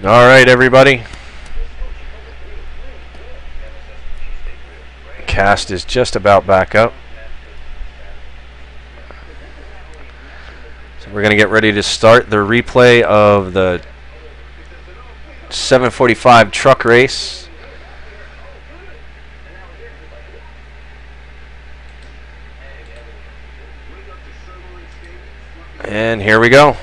All right, everybody. Cast is just about back up. So we're going to get ready to start the replay of the 745 truck race. And here we go.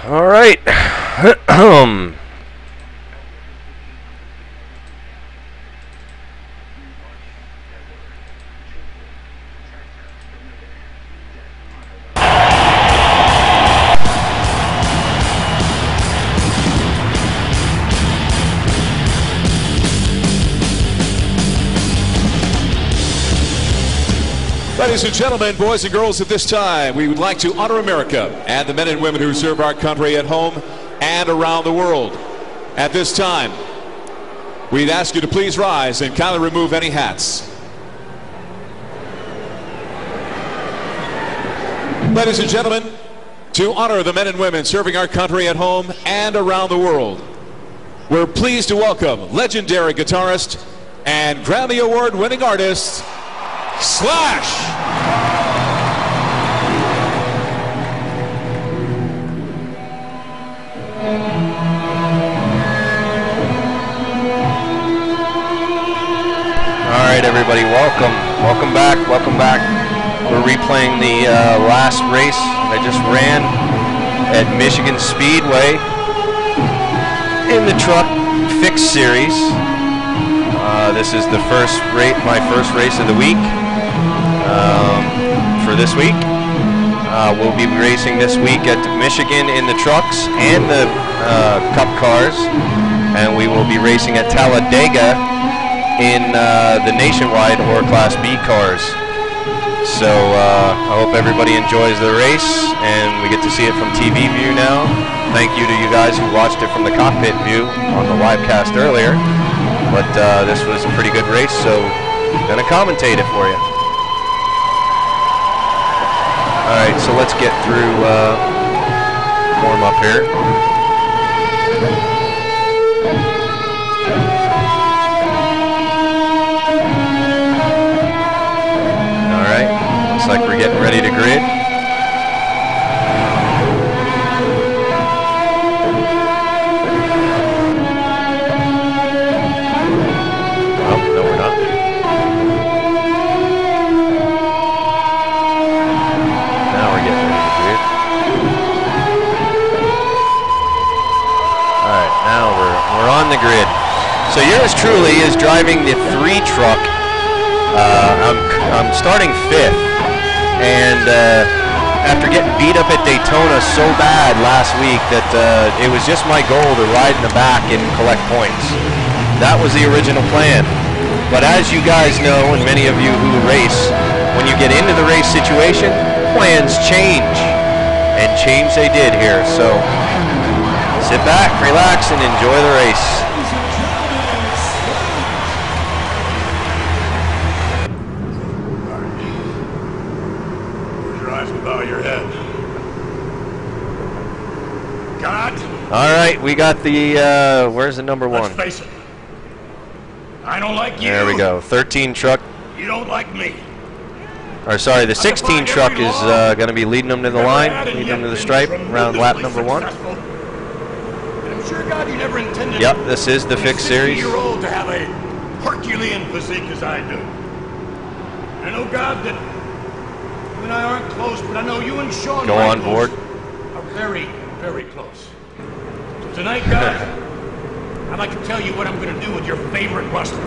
All right. Ladies and gentlemen, boys and girls, at this time, we would like to honor America and the men and women who serve our country at home and around the world. At this time, we'd ask you to please rise and kindly remove any hats. Ladies and gentlemen, to honor the men and women serving our country at home and around the world, we're pleased to welcome legendary guitarist and Grammy Award-winning artist, Slash. All right, everybody, welcome back. We're replaying the last race I just ran at Michigan Speedway in the Truck Fix Series. This is the my first race of the week for this week. We'll be racing this week at Michigan in the trucks and the Cup cars, and we will be racing at Talladega in the Nationwide or Class B cars. So I hope everybody enjoys the race, and we get to see it from TV view now. Thank you to you guys who watched it from the cockpit view on the live cast earlier. But this was a pretty good race, so I'm going to commentate it for you. All right, so let's get through warm up here. All right, looks like we're getting ready to grid. On the grid. So yours truly is driving the 3 truck. I'm starting 5th, and after getting beat up at Daytona so bad last week that it was just my goal to ride in the back and collect points. That was the original plan. But as you guys know, and many of you who race, when you get into the race situation, plans change, and change they did here. So sit back, relax, and enjoy the race. Close your eyes and bow your head. God. All right, we got the, where's the number 1? Let's face it. I don't like you. There we go, 13 truck. You don't like me. Or sorry, the 16 truck is going to be leading them to the line, leading them to the stripe, around lap number 1. Sure God you never intended. Yep, this is the Fix Series. To have a Herculean physique as I do. I know, God, that you and I aren't close, but I know you and Shawn go on board are very, very close. So tonight, God, I'd like to tell you what I'm going to do with your favorite buster.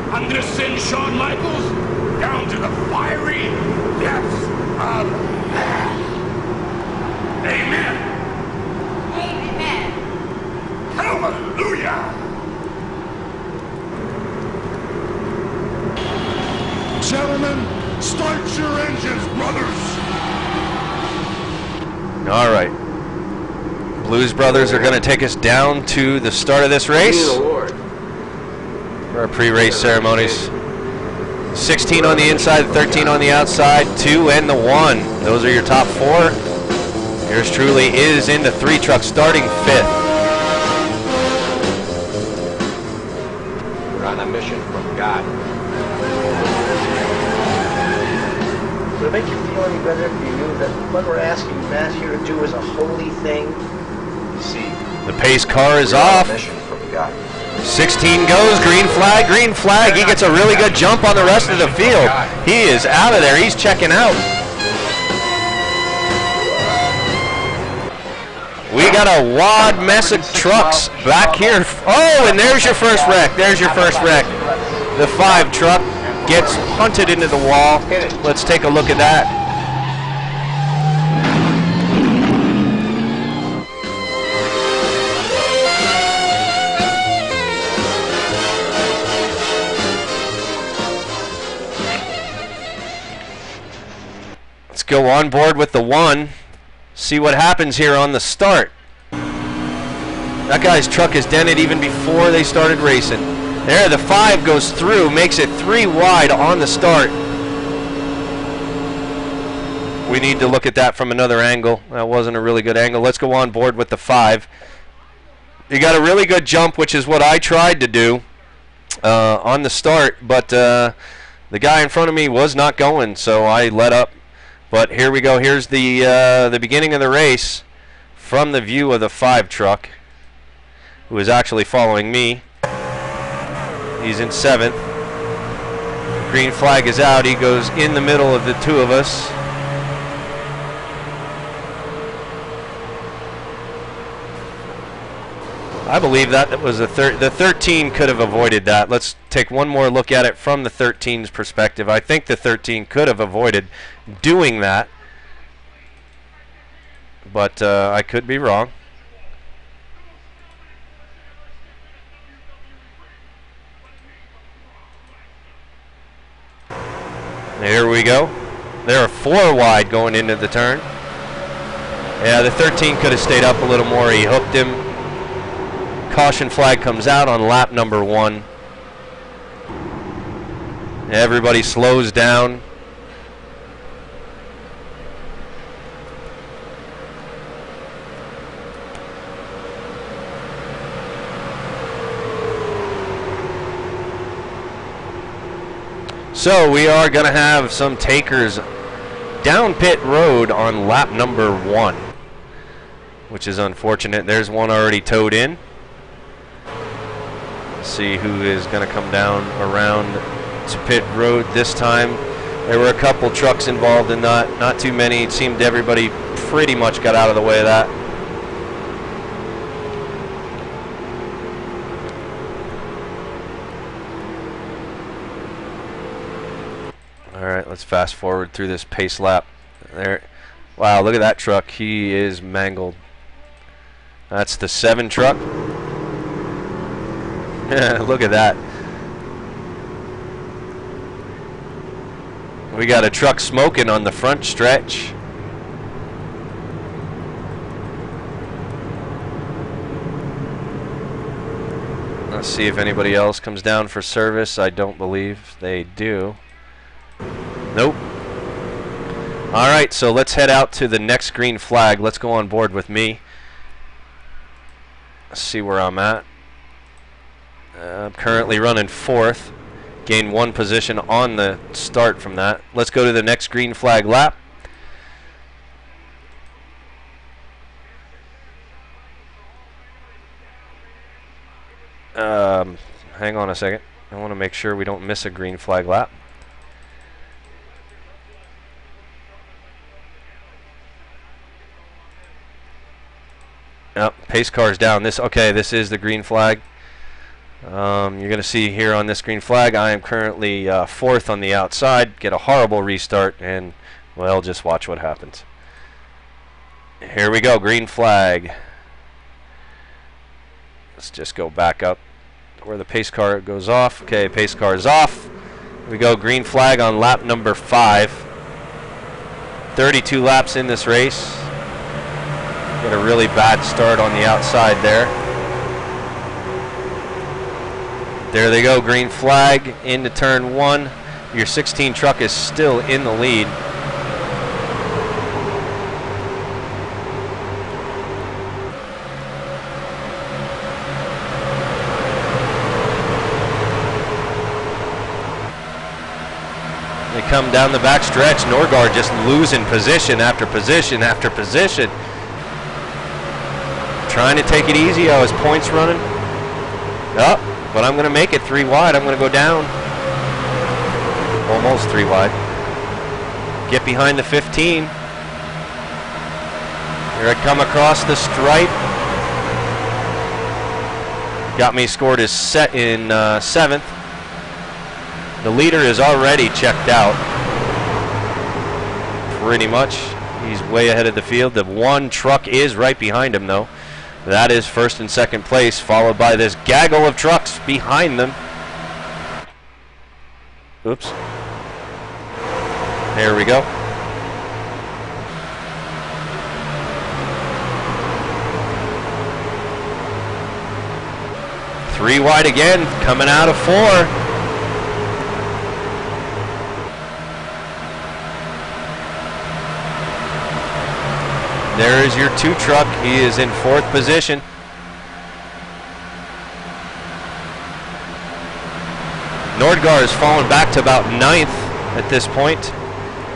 I'm going to send Shawn Michaels down to the fiery depths of hell. Amen. Hallelujah! All right. Blues Brothers are going to take us down to the start of this race for our pre-race ceremonies. 16 on the inside, 13 on the outside, 2 and the 1. Those are your top 4. Yours truly is in the 3 truck, starting 5th. We're on a mission from God. Would it make you feel any better if you knew that what we're asking Matt here to do is a holy thing? See, The pace car is we're on a off. mission from God. 16 goes, green flag, green flag. He gets a really good jump on the rest of the field. He is out of there. He's checking out. We got a wad mess of trucks back here. Oh, and there's your first wreck. There's your first wreck. The 5 truck gets punted into the wall. Let's take a look at that. Let's go on board with the 1. See what happens here on the start. That guy's truck is dented even before they started racing. There, the 5 goes through, makes it 3 wide on the start. We need to look at that from another angle. That wasn't a really good angle. Let's go on board with the 5. You got a really good jump, which is what I tried to do on the start, but the guy in front of me was not going, so I let up. But here we go. Here's the beginning of the race from the view of the 5 truck, who is actually following me. He's in 7th. Green flag is out. He goes in the middle of the 2 of us. I believe that was the 13 could have avoided that. Let's take one more look at it from the 13's perspective. I think the 13 could have avoided doing that, but I could be wrong. There we go. There are 4 wide going into the turn. Yeah, the 13 could have stayed up a little more. He hooked him. Caution flag comes out on lap number 1. Everybody slows down. So we are going to have some takers down pit road on lap number 1, which is unfortunate. There's one already towed in. Let's see who is going to come down around to pit road this time. There were a couple trucks involved in that, not too many. It seemed everybody pretty much got out of the way of that. All right, let's fast forward through this pace lap. There, wow, look at that truck. He is mangled. That's the 7 truck. Look at that. We got a truck smoking on the front stretch. Let's see if anybody else comes down for service. I don't believe they do. Nope. All right, so let's head out to the next green flag. Let's go on board with me. Let's see where I'm at. I'm currently running 4th. Gained 1 position on the start from that. Let's go to the next green flag lap. Hang on a second. I want to make sure we don't miss a green flag lap. Yep, pace car's down. This is the green flag. You're going to see here on this green flag, I am currently 4th on the outside. Get a horrible restart, and, well, just watch what happens. Here we go, green flag. Let's just go back up where the pace car goes off. Okay, pace car is off. Here we go, green flag on lap number 5. 32 laps in this race. Got a really bad start on the outside there. There they go, green flag into turn 1. Your 16 truck is still in the lead. They come down the back stretch. Norgard just losing position after position after position. Trying to take it easy. Oh, his points running. Oh, but I'm going to make it 3 wide. I'm going to go down. Almost 3 wide. Get behind the 15. Here I come across the stripe. Got me scored as set in 7th. The leader is already checked out. Pretty much. He's way ahead of the field. The 1 truck is right behind him, though. That is 1st and 2nd place, followed by this gaggle of trucks behind them. Oops. There we go. Three wide again, coming out of 4. There is your 2 truck. He is in 4th position. Nordgaard has fallen back to about 9th at this point.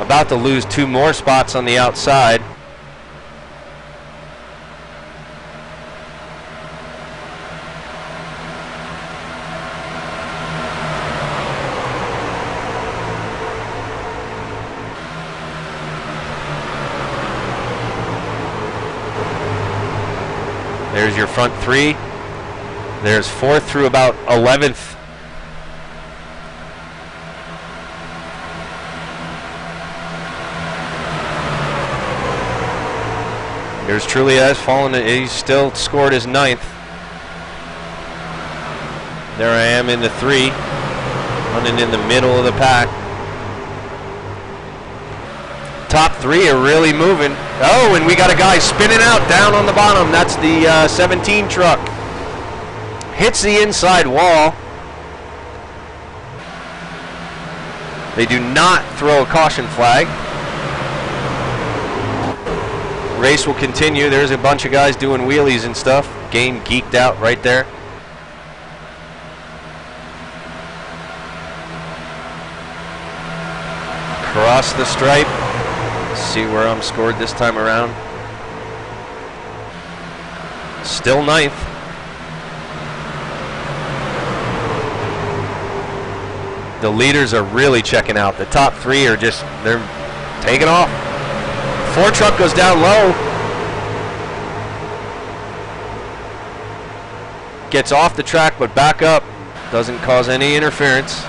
About to lose 2 more spots on the outside. There's your front 3. There's 4th through about 11th. There's Trulia has fallen. He's still scored his 9th. There I am in the 3, running in the middle of the pack. Top 3 are really moving. Oh, and we got a guy spinning out down on the bottom. That's the 17 truck. Hits the inside wall. They do not throw a caution flag. Race will continue. There's a bunch of guys doing wheelies and stuff. Game geeked out right there. Cross the stripe. See where I'm scored this time around. Still 9th. The leaders are really checking out. The top 3 are just, they're taking off. 4 truck goes down low. Gets off the track but back up. Doesn't cause any interference.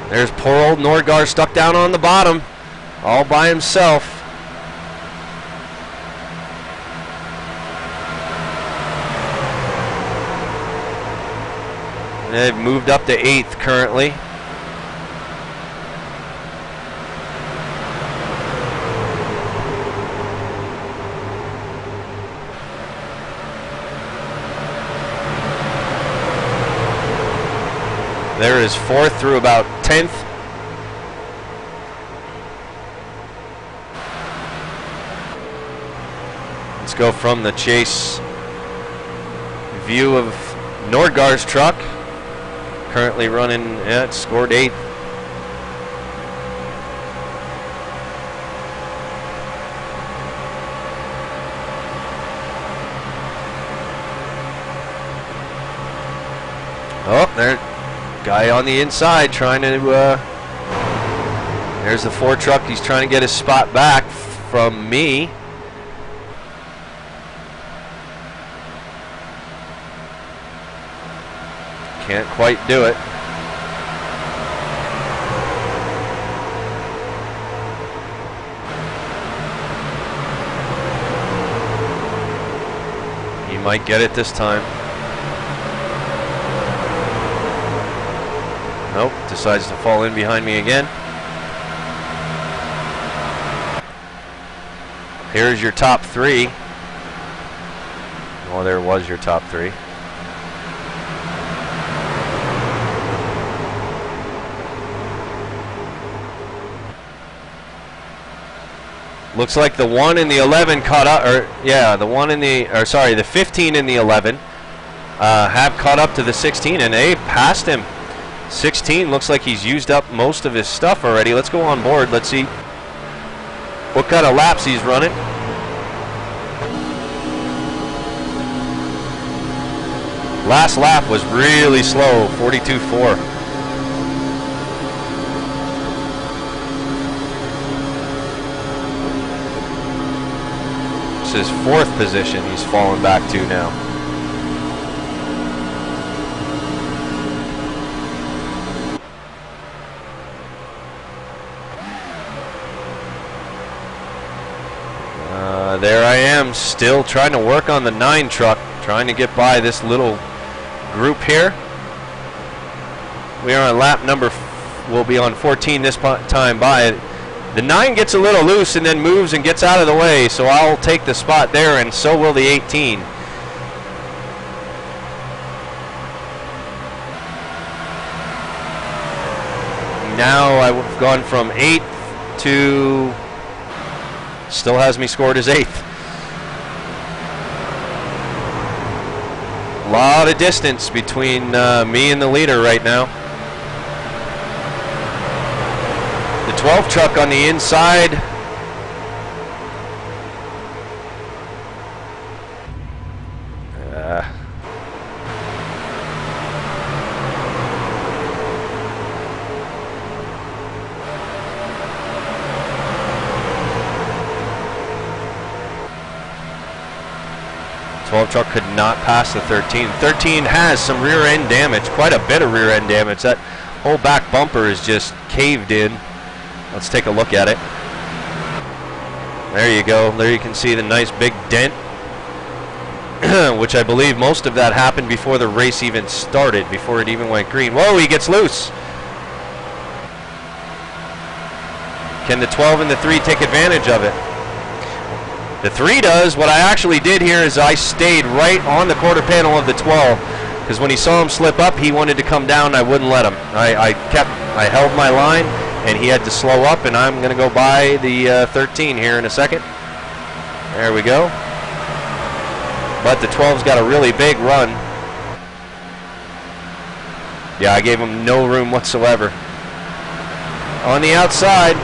There's poor old Nordgaard stuck down on the bottom, all by himself. They've moved up to 8th currently. There is 4th through about 10th. Let's go from the chase view of Nordgaard's truck. Currently running, yeah, it's scored 8th. Oh, there. Guy on the inside trying to, there's the 4 truck. He's trying to get his spot back from me. Can't quite do it. He might get it this time. Nope, decides to fall in behind me again. Here's your top three. Well, there was your top three. Looks like the 1 and the 11 caught up, or yeah, the 1 and the, or sorry, the 15 and the 11 have caught up to the 16, and they passed him. 16 looks like he's used up most of his stuff already. Let's go on board. Let's see what kind of laps he's running. Last lap was really slow, 42.4. His 4th position he's fallen back to now. There I am, still trying to work on the 9 truck, trying to get by this little group here. We are on lap number, we'll be on 14 this time by. The 9 gets a little loose and then moves and gets out of the way, so I'll take the spot there, and so will the 18. Now I've gone from 8th to, still has me scored as 8th. A lot of distance between me and the leader right now. 12 truck on the inside. Truck could not pass the 13. 13 has some rear end damage, quite a bit of rear end damage. That whole back bumper is just caved in. Let's take a look at it. There you go. There you can see the nice big dent, which I believe most of that happened before the race even started, before it even went green. Whoa, he gets loose. Can the 12 and the 3 take advantage of it? The 3 does. What I actually did here is I stayed right on the quarter panel of the 12, because when he saw him slip up, he wanted to come down. I wouldn't let him. I held my line, and he had to slow up, and I'm going to go by the 13 here in a second. There we go. But the 12's got a really big run. Yeah, I gave him no room whatsoever. On the outside,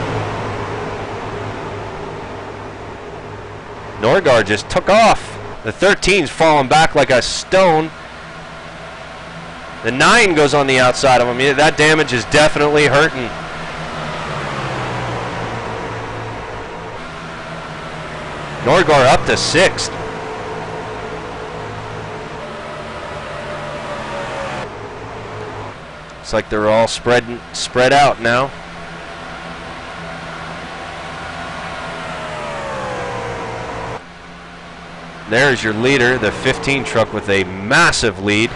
Norgard just took off. The 13's falling back like a stone. The 9 goes on the outside of him. Yeah, that damage is definitely hurting. Norgard up to 6th. Looks like they're all spread out now. There's your leader, the 15 truck with a massive lead.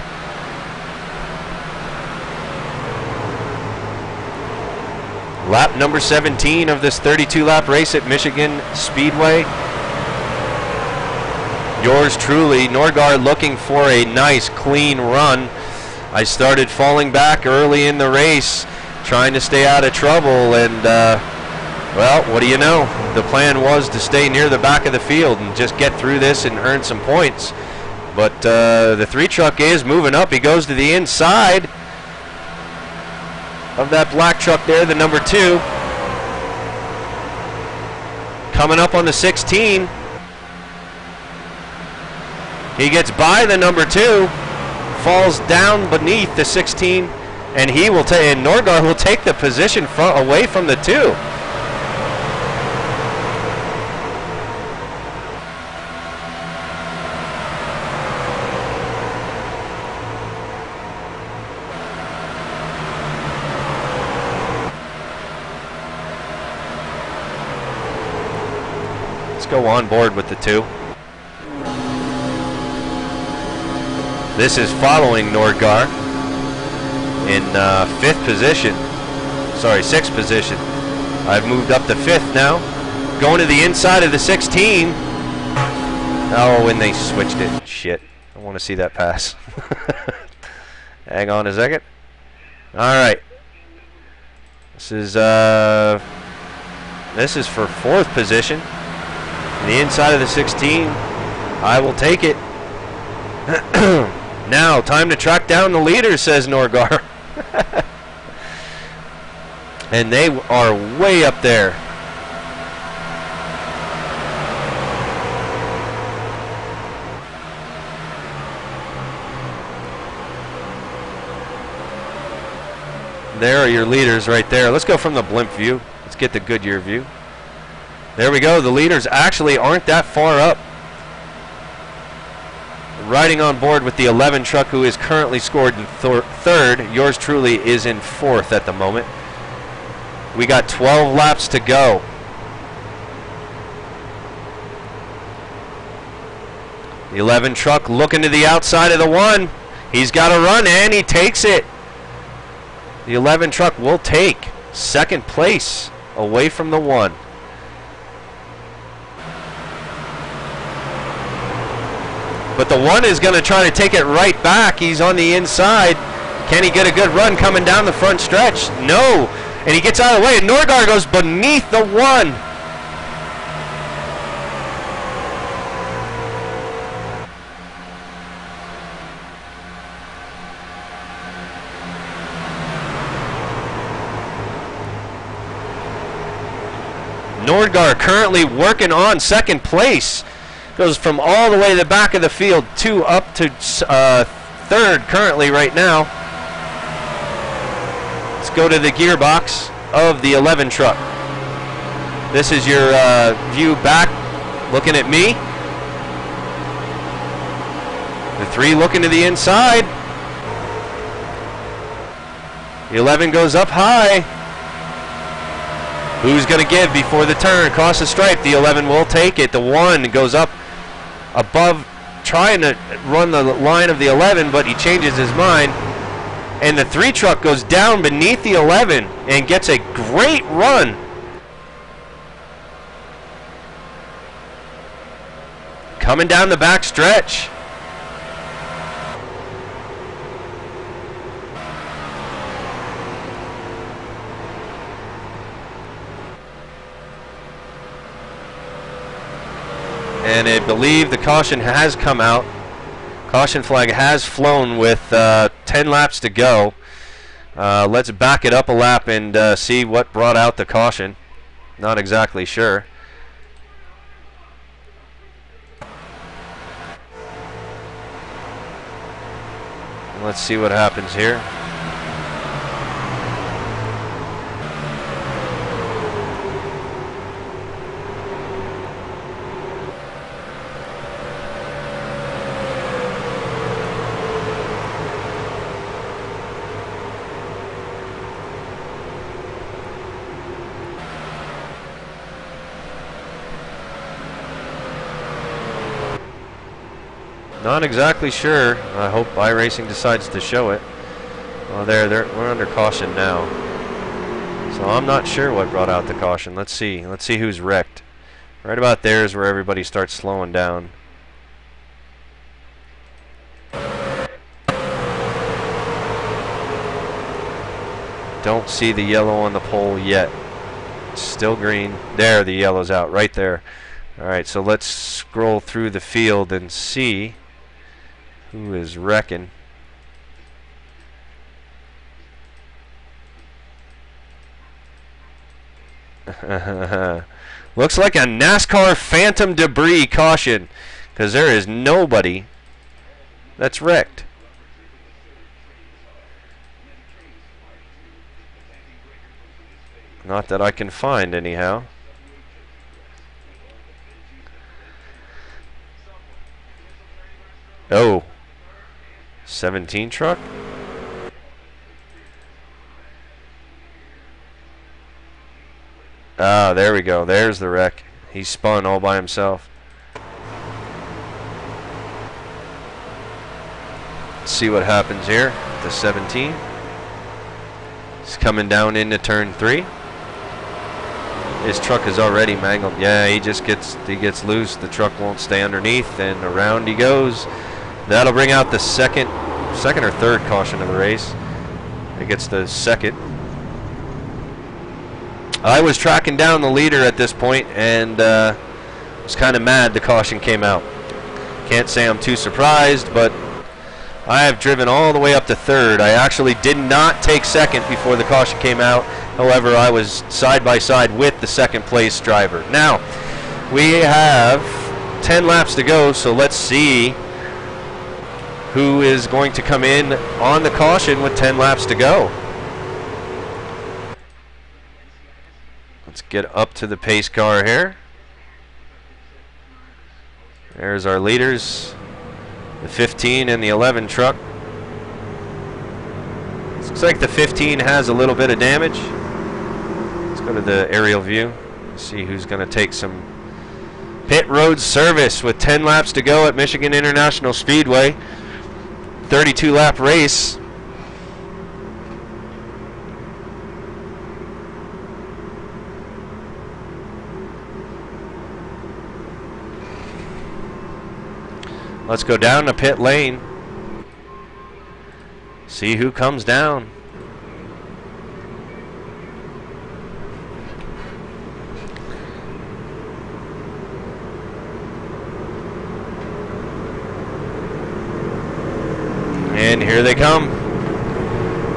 Lap number 17 of this 32-lap race at Michigan Speedway. Yours truly, Norgard, looking for a nice clean run. I started falling back early in the race, trying to stay out of trouble, and well, what do you know? The plan was to stay near the back of the field and just get through this and earn some points. But the 3 truck is moving up. He goes to the inside of that black truck there, the number 2. Coming up on the 16. He gets by the number 2, falls down beneath the 16, and he will take, and Norgard will take the position away from the 2. Go on board with the 2. This is following Norgard in 5th position. 6th position. I've moved up to 5th now. Going to the inside of the 16. Oh, and they switched it. Shit. I want to see that pass. Hang on a second. All right. This is for 4th position. The inside of the 16. I will take it. Now, time to track down the leaders, says Norgar. And they are way up there. There are your leaders right there. Let's go from the blimp view. Let's get the Goodyear view. There we go. The leaders actually aren't that far up. Riding on board with the 11 truck, who is currently scored in 3rd. Yours truly is in 4th at the moment. We got 12 laps to go. The 11 truck looking to the outside of the 1. He's got to run, and he takes it. The 11 truck will take 2nd place away from the 1. But the 1 is going to try to take it right back. He's on the inside. Can he get a good run coming down the front stretch? No. And he gets out of the way, and Norgar goes beneath the 1. Norgar currently working on 2nd place. Goes from all the way to the back of the field to up to 3rd currently right now. Let's go to the gearbox of the 11 truck. This is your view back looking at me. The 3 looking to the inside. The 11 goes up high. Who's going to give before the turn? Across the stripe, the 11 will take it. The 1 goes up above, trying to run the line of the 11, but he changes his mind. And the 3 truck goes down beneath the 11 and gets a great run. Coming down the back stretch. And I believe the caution has come out. Caution flag has flown with 10 laps to go. Let's back it up a lap and see what brought out the caution. Not exactly sure. Let's see what happens here. Not exactly sure. I hope iRacing decides to show it. Well, we're under caution now. So I'm not sure what brought out the caution. Let's see. Let's see who's wrecked. Right about there is where everybody starts slowing down. Don't see the yellow on the pole yet. It's still green. There, the yellow's out. Right there. Alright, so let's scroll through the field and see who is wrecking. Looks like a NASCAR Phantom Debris caution, because there is nobody that's wrecked. Not that I can find anyhow. Oh. 17 truck? Ah, there we go. There's the wreck. He spun all by himself. Let's see what happens here. The 17. He's coming down into turn 3. His truck is already mangled. Yeah, he gets loose. The truck won't stay underneath, and around he goes. That'll bring out the second or third caution of the race. It gets the second. I was tracking down the leader at this point, and was kind of mad the caution came out. Can't say I'm too surprised, but I have driven all the way up to third. I actually did not take second before the caution came out. However, I was side by side with the second place driver. Now, we have 10 laps to go, so let's see who is going to come in on the caution with 10 laps to go. Let's get up to the pace car here. There's our leaders, the 15 and the 11 truck. Looks like the 15 has a little bit of damage. Let's go to the aerial view, see who's going to take some pit road service with 10 laps to go at Michigan International Speedway. 32-lap race. Let's go down to pit lane. See who comes down. And here they come.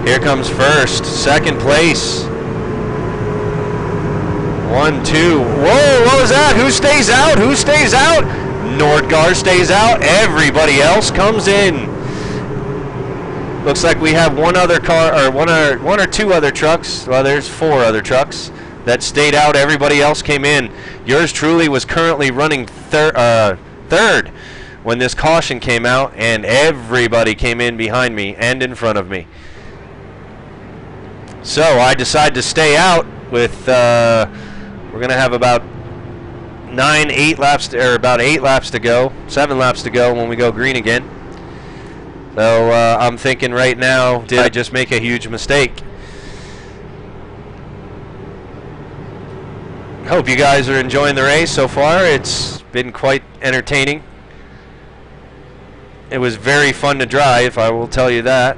Here comes first, second place. 1, 2. Whoa, what was that? Who stays out? Who stays out? Nordgaard stays out. Everybody else comes in. Looks like we have one other car, or one or two other trucks. Well, there's 4 other trucks that stayed out. Everybody else came in. Yours truly was currently running third when this caution came out, and everybody came in behind me and in front of me. So I decided to stay out with. We're gonna have about 8 laps, or about 8 laps to go, 7 laps to go when we go green again. So I'm thinking right now, did I just make a huge mistake? Hope you guys are enjoying the race so far. It's been quite entertaining. It was very fun to drive, I will tell you that.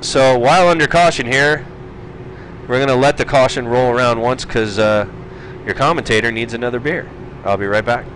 So while under caution here, we're going to let the caution roll around once because your commentator needs another beer. I'll be right back.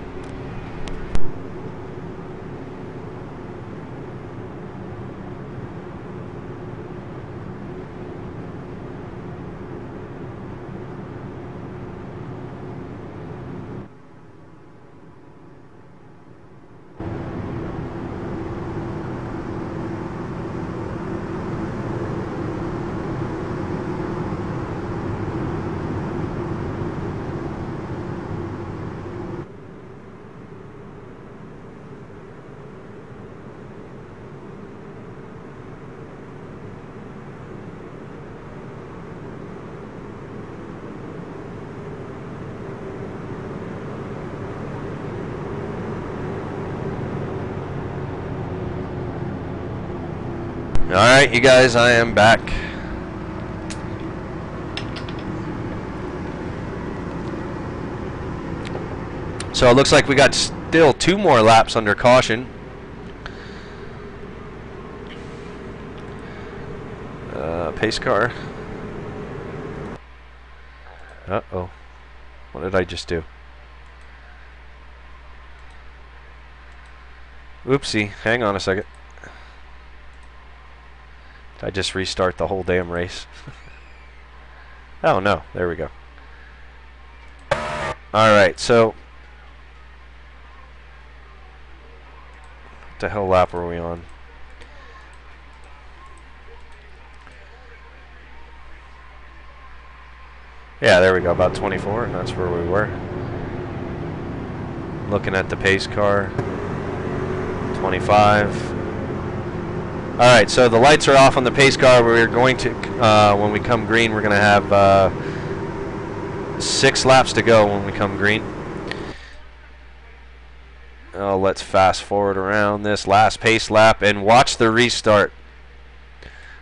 Alright, you guys, I am back. So it looks like we got still 2 more laps under caution. Pace car. Uh-oh. What did I just do? Oopsie. Hang on a second. I just restart the whole damn race. Oh no, there we go. Alright, so what the hell lap were we on? Yeah, there we go, about 24, and that's where we were. Looking at the pace car. 25. Alright, so the lights are off on the pace car. We're going to, when we come green, we're going to have 6 laps to go when we come green. Oh, let's fast forward around this last pace lap and watch the restart.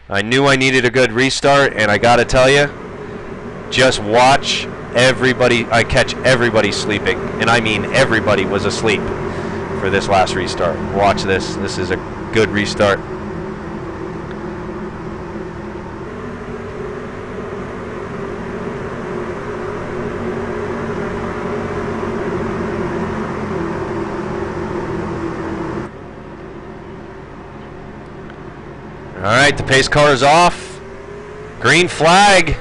I knew I needed a good restart, and I gotta tell you, just watch everybody. I catch everybody sleeping, and I mean everybody was asleep for this last restart. Watch this. This is a good restart. All right, the pace car is off. Green flag.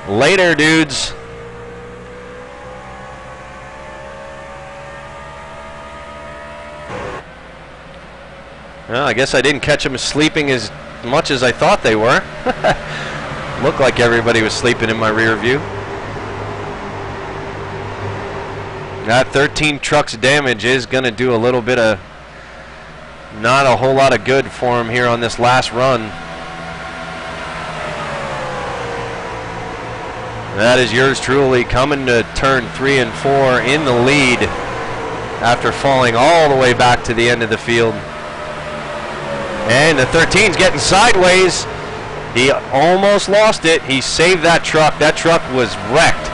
Later, dudes. Well, I guess I didn't catch them sleeping as much as I thought they were. Looked like everybody was sleeping in my rear view. That 13 trucks damage is going to do a little bit of not a whole lot of good for him here on this last run. That is yours truly coming to turn 3 and 4 in the lead after falling all the way back to the end of the field. And the 13's getting sideways. He almost lost it. He saved that truck. That truck was wrecked.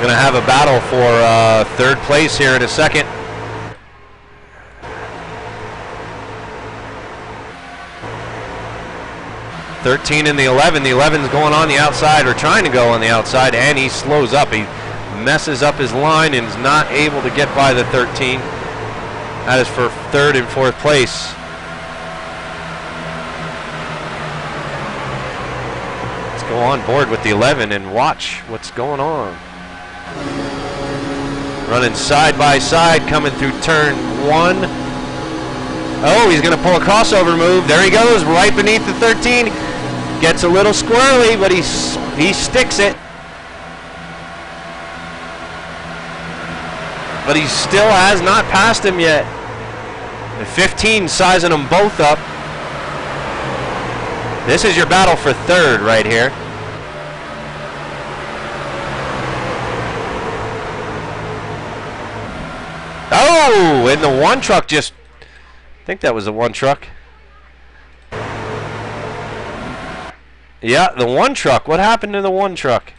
Going to have a battle for third place here in a second. '13 and the 11. The 11's going on the outside, or trying to go on the outside, and he slows up. He messes up his line and is not able to get by the 13. That is for third and fourth place. Let's go on board with the 11 and watch what's going on. Running side by side, coming through turn 1. Oh, he's going to pull a crossover move. There he goes, right beneath the 13. Gets a little squirrely, but he sticks it. But he still has not passed him yet. The 15 sizing them both up. This is your battle for third right here. Oh, and the one truck just, I think that was the one truck. Yeah, the one truck. What happened to the one truck?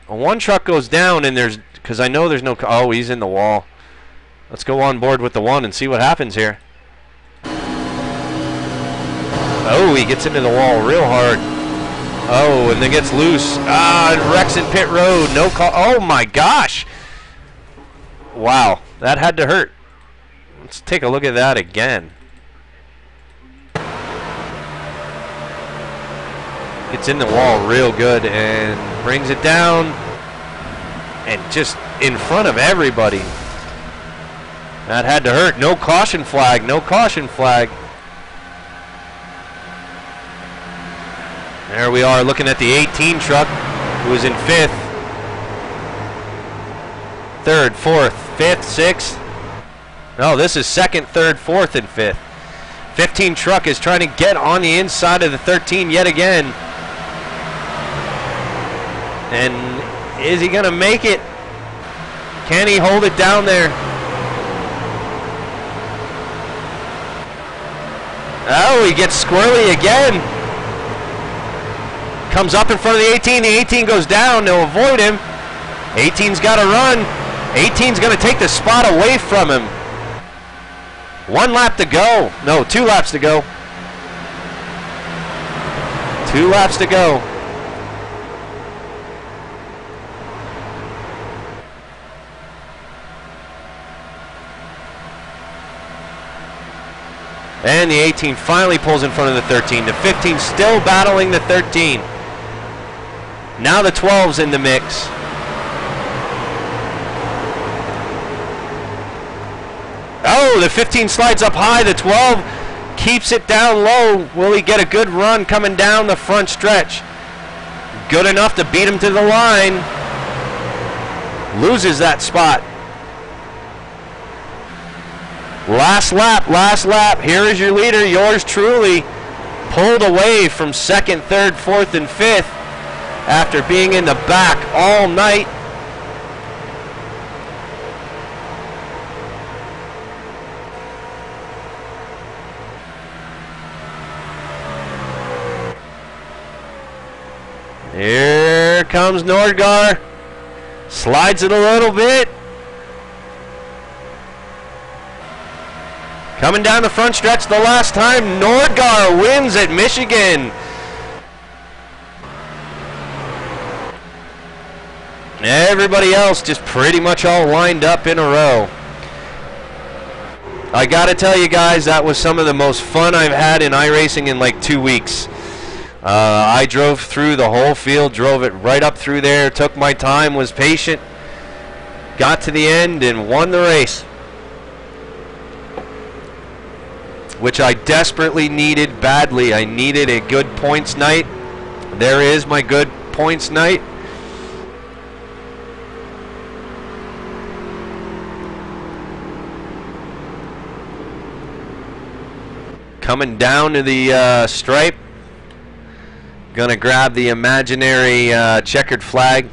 A one truck goes down, and there's, because I know there's no, oh, he's in the wall. Let's go on board with the one and see what happens here. Oh, he gets into the wall real hard. Oh, and then gets loose. Ah, wrecks in pit road. No call. Oh, my gosh. Wow, that had to hurt. Let's take a look at that again. Gets in the wall real good and brings it down. And just in front of everybody. That had to hurt. No caution flag. No caution flag. There we are looking at the 18 truck, who is in 5th. 3rd, 4th, 5th, 6th. No, this is 2nd, 3rd, 4th, and 5th. 15 truck is trying to get on the inside of the 13 yet again. And is he going to make it? Can he hold it down there? Oh, he gets squirrely again. Comes up in front of the 18. The 18 goes down. They'll avoid him. 18's got to run. 18's going to take the spot away from him. 1 lap to go. No, 2 laps to go. 2 laps to go. And the 18 finally pulls in front of the 13. The 15 still battling the 13. Now the 12's in the mix. Oh, the 15 slides up high. The 12 keeps it down low. Will he get a good run coming down the front stretch? Good enough to beat him to the line. loses that spot. Last lap. Here is your leader, yours truly, pulled away from second, third, fourth, and fifth after being in the back all night. Here comes Nordgaard. Slides it a little bit. Coming down the front stretch the last time, Nordgaard wins at Michigan. Everybody else just pretty much all lined up in a row. I gotta tell you guys, that was some of the most fun I've had in iRacing in like 2 weeks. I drove through the whole field, drove it right up through there, took my time, was patient, got to the end and won the race, which I desperately needed badly. I needed a good points night. There is my good points night. Coming down to the stripe. Gonna grab the imaginary checkered flag.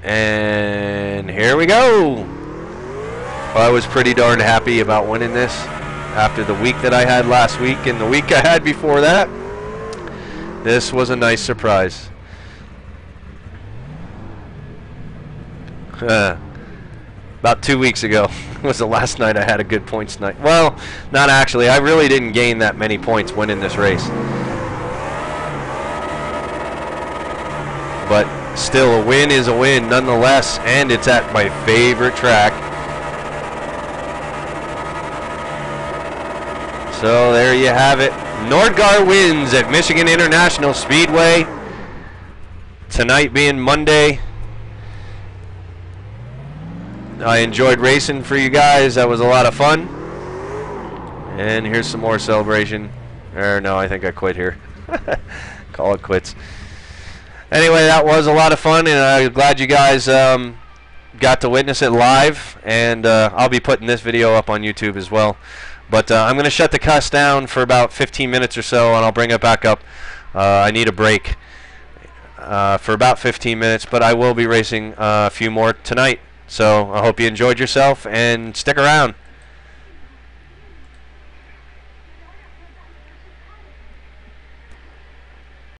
And here we go. Well, I was pretty darn happy about winning this after the week that I had last week and the week I had before that. This was a nice surprise. About 2 weeks ago was the last night I had a good points night. Well, not actually. I really didn't gain that many points winning this race. But still, a win is a win nonetheless, and it's at my favorite track. So there you have it. Nordgaard wins at Michigan International Speedway. Tonight being Monday. I enjoyed racing for you guys. That was a lot of fun. And here's some more celebration. Or no, I think I quit here. Call it quits. Anyway, that was a lot of fun, and I'm glad you guys got to witness it live. And I'll be putting this video up on YouTube as well. But I'm going to shut the cuss down for about 15 minutes or so, and I'll bring it back up. I need a break for about 15 minutes, but I will be racing a few more tonight. So I hope you enjoyed yourself, and stick around.